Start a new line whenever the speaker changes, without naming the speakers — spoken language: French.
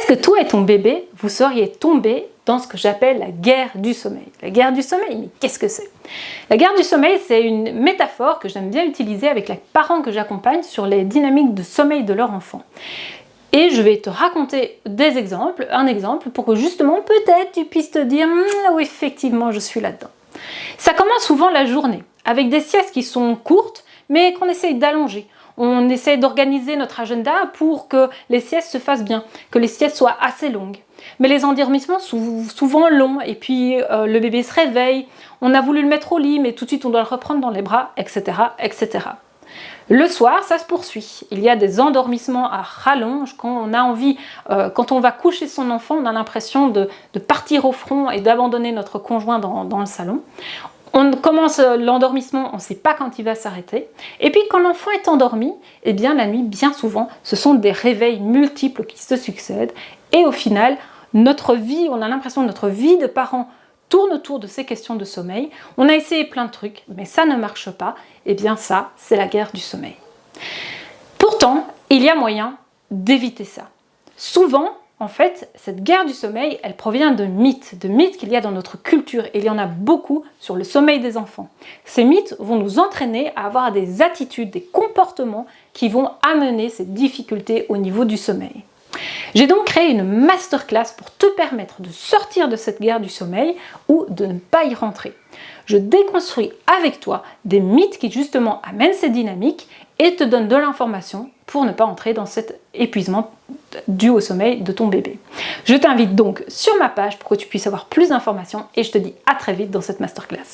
que toi et ton bébé, vous seriez tombés dans ce que j'appelle la guerre du sommeil? La guerre du sommeil, mais qu'est-ce que c'est? La guerre du sommeil, c'est une métaphore que j'aime bien utiliser avec les parents que j'accompagne sur les dynamiques de sommeil de leur enfant. Et je vais te raconter un exemple pour que justement peut-être tu puisses te dire oui, effectivement je suis là-dedans. Ça commence souvent la journée avec des siestes qui sont courtes mais qu'on essaye d'allonger. On essaie d'organiser notre agenda pour que les siestes se fassent bien, que les siestes soient assez longues. Mais les endormissements sont souvent longs et puis le bébé se réveille, on a voulu le mettre au lit mais tout de suite on doit le reprendre dans les bras, etc. etc. Le soir, ça se poursuit. Il y a des endormissements à rallonge quand on a envie, quand on va coucher son enfant, on a l'impression de partir au front et d'abandonner notre conjoint dans le salon. On commence l'endormissement, on ne sait pas quand il va s'arrêter. Et puis quand l'enfant est endormi, eh bien la nuit, bien souvent, ce sont des réveils multiples qui se succèdent. Et au final, notre vie, on a l'impression que notre vie de parent tourne autour de ces questions de sommeil. On a essayé plein de trucs, mais ça ne marche pas. Eh bien ça, c'est la guerre du sommeil. Pourtant, il y a moyen d'éviter ça. Souvent, en fait, cette guerre du sommeil, elle provient de mythes qu'il y a dans notre culture. Et il y en a beaucoup sur le sommeil des enfants. Ces mythes vont nous entraîner à avoir des attitudes, des comportements qui vont amener ces difficultés au niveau du sommeil. J'ai donc créé une masterclass pour te permettre de sortir de cette guerre du sommeil ou de ne pas y rentrer. Je déconstruis avec toi des mythes qui justement amènent ces dynamiques et te donnent de l'information pour ne pas entrer dans cet épuisement dû au sommeil de ton bébé. Je t'invite donc sur ma page pour que tu puisses avoir plus d'informations et je te dis à très vite dans cette masterclass.